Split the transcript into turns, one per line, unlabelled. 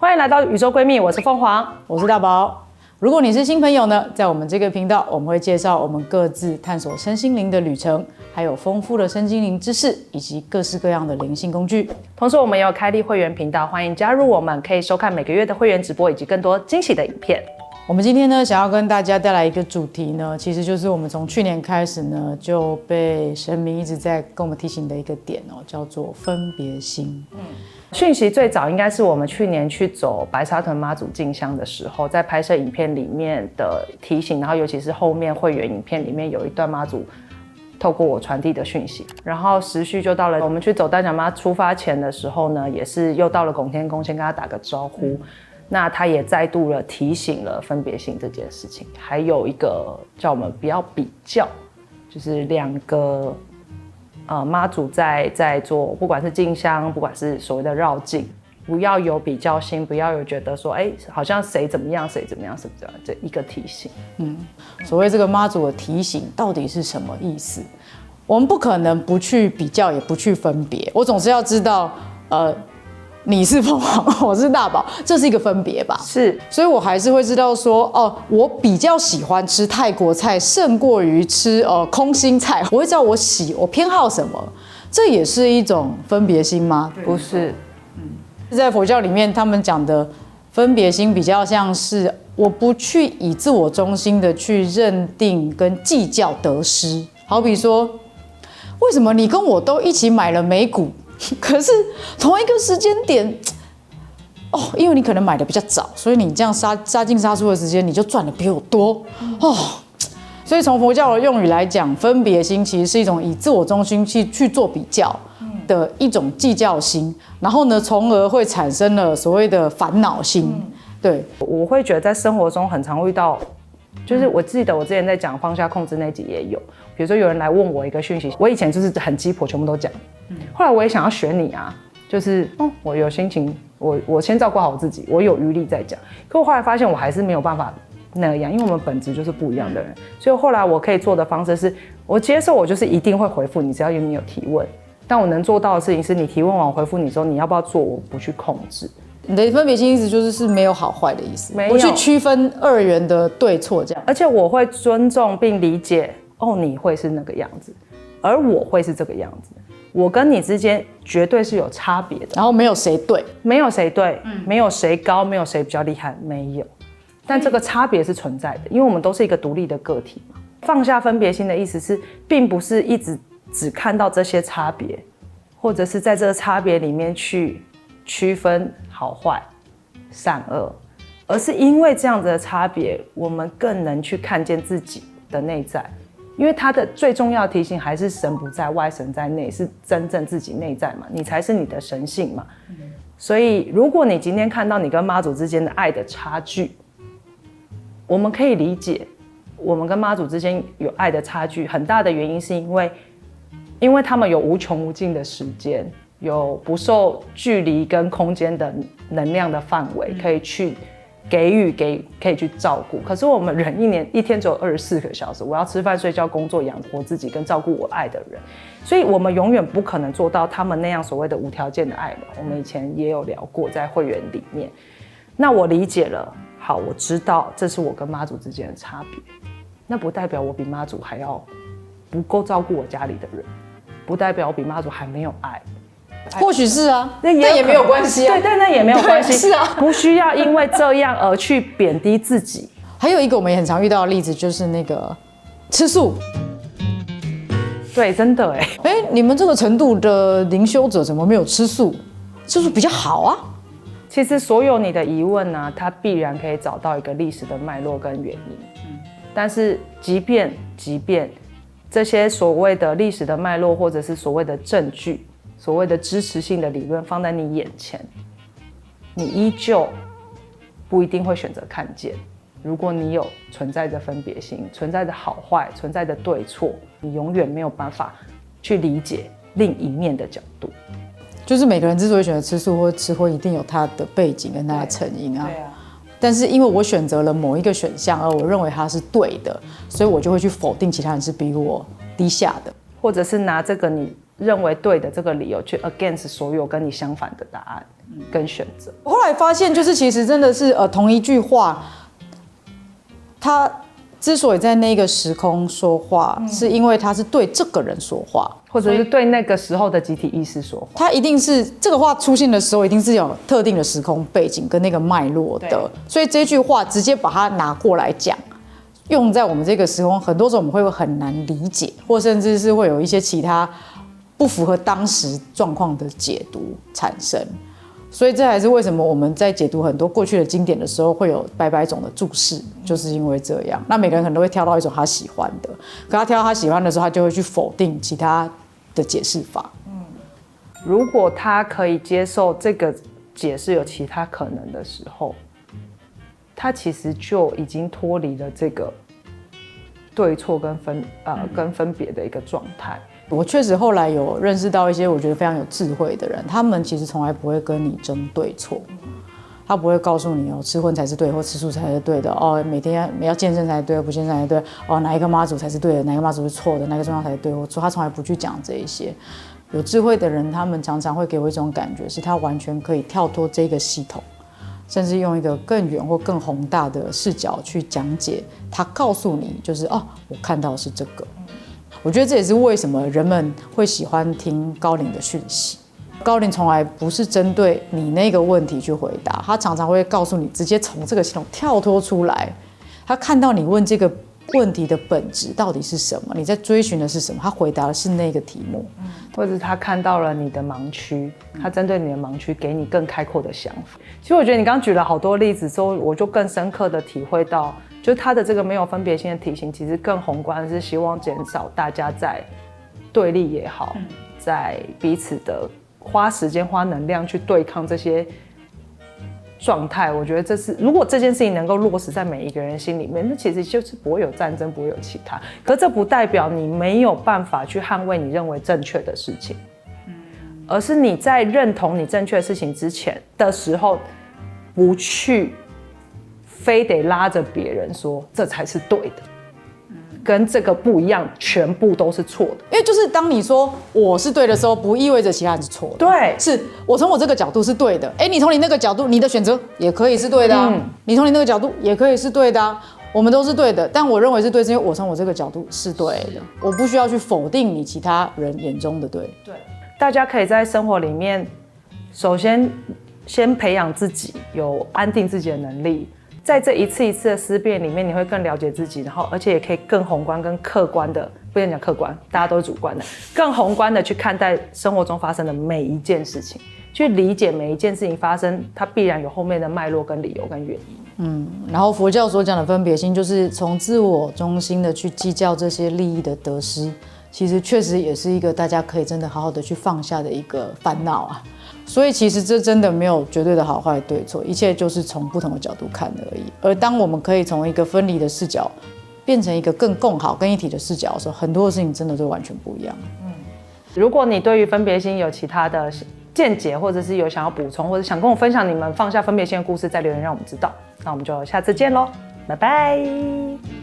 欢迎来到宇宙闺蜜，我是凤凰，
我是大宝。如果你是新朋友呢，在我们这个频道，我们会介绍我们各自探索身心灵的旅程，还有丰富的身心灵知识，以及各式各样的灵性工具。
同时，我们也有开立会员频道，欢迎加入我们，可以收看每个月的会员直播以及更多惊喜的影片。
我们今天呢，想要跟大家带来一个主题呢，其实就是我们从去年开始呢，就被神明一直在跟我们提醒的一个点哦，叫做分别心。
讯息最早应该是我们去年去走白沙屯妈祖进香的时候，在拍摄影片里面的提醒，然后尤其是后面会员影片里面有一段妈祖透过我传递的讯息，然后时序就到了我们去走大甲妈出发前的时候呢，也是又到了拱天宫，先跟他打个招呼。那他也再度了提醒了分别心这件事情，还有一个叫我们不要比较，就是两个妈祖在做，不管是进香，不管是所谓的绕境，不要有比较心，不要有觉得说，好像谁怎么样，谁怎么样，什么的，这一个提醒。
所谓这个妈祖的提醒到底是什么意思？我们不可能不去比较，也不去分别。我总是要知道，你是凤凰，我是大宝，这是一个分别吧？
是，
所以我还是会知道说，我比较喜欢吃泰国菜，胜过于吃空心菜。我会知道我偏好什么，这也是一种分别心吗？
不是，
在佛教里面，他们讲的分别心比较像是我不去以自我中心的去认定跟计较得失。好比说，为什么你跟我都一起买了美股？可是同一个时间点，因为你可能买的比较早，所以你这样杀进杀出的时间，你就赚的比我多所以从佛教的用语来讲，分别心其实是一种以自我中心去做比较的一种计较心，然后呢，从而会产生了所谓的烦恼心。对，
我会觉得在生活中很常遇到，就是我记得我之前在讲放下控制那集也有，比如说有人来问我一个讯息，我以前就是很鸡婆，全部都讲。后来我也想要学你啊，就是我有心情，我先照顾好我自己，我有余力再讲。可我后来发现我还是没有办法那样，因为我们本质就是不一样的人。所以后来我可以做的方式是，我接受我就是一定会回复你，只要你有提问。但我能做到的事情是，你提问完我回复你之后，你要不要做，我不去控制。
你的分别心意思就是没有好坏的意思，
没有
不去区分二元的对错这样。
而且我会尊重并理解，你会是那个样子，而我会是这个样子。我跟你之间绝对是有差别的，
然后没有谁对，
没有谁对，没有谁高，没有谁比较厉害，没有。但这个差别是存在的，因为我们都是一个独立的个体嘛。放下分别心的意思是，并不是一直只看到这些差别，或者是在这个差别里面去区分好坏、善恶，而是因为这样子的差别，我们更能去看见自己的内在。因为它的最重要的提醒还是神不在外，神在内，是真正自己内在嘛，你才是你的神性嘛。所以如果你今天看到你跟妈祖之间的爱的差距，我们可以理解，我们跟妈祖之间有爱的差距，很大的原因是因为他们有无穷无尽的时间，有不受距离跟空间的能量的范围，可以去给予可以去照顾。可是我们人一天只有24个小时，我要吃饭睡觉工作养活自己跟照顾我爱的人，所以我们永远不可能做到他们那样所谓的无条件的爱嘛。我们以前也有聊过在会员里面。那我理解了，好，我知道这是我跟妈祖之间的差别，那不代表我比妈祖还要不够照顾我家里的人，不代表我比妈祖还没有爱。
或许是啊，
但
也没有关系啊。
对，但那也没有关系，
是啊，
不需要因为这样而去贬低自己。
还有一个我们也很常遇到的例子，就是那个吃素。
对，真的
你们这个程度的灵修者怎么没有吃素？吃素比较好啊。
其实所有你的疑问呢，它必然可以找到一个历史的脉络跟原因。但是即便这些所谓的历史的脉络，或者是所谓的证据，所谓的支持性的理论放在你眼前，你依旧不一定会选择看见。如果你有存在着分别心，存在着好坏，存在着对错，你永远没有办法去理解另一面的角度。
就是每个人之所以选择吃素或吃荤，一定有他的背景跟他的成因啊。
对啊。
但是因为我选择了某一个选项，而我认为它是对的，所以我就会去否定其他人是比我低下的，
或者是拿这个你认为对的这个理由去 against 所有跟你相反的答案跟选择。
我后来发现，就是其实真的是同一句话，他之所以在那个时空说话，是因为他是对这个人说话，
或者是对那个时候的集体意识说话。
他一定是这个话出现的时候，一定是有特定的时空背景跟那个脉络的，所以这句话直接把它拿过来讲，用在我们这个时空，很多时候我们会很难理解，或甚至是会有一些其他不符合当时状况的解读产生。所以这还是为什么我们在解读很多过去的经典的时候，会有百百种的注释，就是因为这样。那每个人可能都会挑到一种他喜欢的，可他挑到他喜欢的时候，他就会去否定其他的解释法。
如果他可以接受这个解释有其他可能的时候，他其实就已经脱离了这个对错跟分别的一个状态。
我确实后来有认识到一些我觉得非常有智慧的人，他们其实从来不会跟你争对错，他不会告诉你吃荤才是对，或吃素才是对的每天要健身才是对，不健身才是对哪一个妈祖才是对的，哪一个妈祖是错的，哪个宗教才是对或错，他从来不去讲这一些。有智慧的人，他们常常会给我一种感觉，是他完全可以跳脱这个系统，甚至用一个更远或更宏大的视角去讲解。他告诉你，就是我看到的是这个。我觉得这也是为什么人们会喜欢听高龄的讯息。高龄从来不是针对你那个问题去回答，他常常会告诉你，直接从这个系统跳脱出来。他看到你问这个问题的本质到底是什么，你在追寻的是什么，他回答的是那个题目，
或者是他看到了你的盲区，他针对你的盲区给你更开阔的想法。其实我觉得你刚刚举了好多例子之后，我就更深刻的体会到，就是他的这个没有分别心的体型，其实更宏观的是希望减少大家在对立也好，在彼此的花时间花能量去对抗这些状态。我觉得这是，如果这件事情能够落实在每一个人心里面，那其实就是不会有战争，不会有其他。可这不代表你没有办法去捍卫你认为正确的事情，而是你在认同你正确的事情之前的时候，不去非得拉着别人说这才是对的，跟这个不一样，全部都是错的。
因为就是当你说我是对的时候，不意味着其他人是错的。
对，
是我从我这个角度是对的，你从你那个角度，你的选择也可以是对的你从你那个角度也可以是对的我们都是对的，但我认为是对，是因为我从我这个角度是对的，我不需要去否定你其他人眼中的对。
对，大家可以在生活里面，首先先培养自己有安定自己的能力。在这一次一次的思辨里面，你会更了解自己，然后而且也可以更宏观、更客观的，不能讲客观，大家都是主观的，更宏观的去看待生活中发生的每一件事情，去理解每一件事情发生，它必然有后面的脉络、跟理由、跟原因。
然后佛教所讲的分别心，就是从自我中心的去计较这些利益的得失，其实确实也是一个大家可以真的好好的去放下的一个烦恼啊。所以其实这真的没有绝对的好坏对错，一切就是从不同的角度看而已。而当我们可以从一个分离的视角变成一个更共好、更一体的视角的时候，很多的事情真的都完全不一样。
如果你对于分别心有其他的见解，或者是有想要补充，或者想跟我分享你们放下分别心的故事，再留言让我们知道。那我们就下次见咯，拜拜。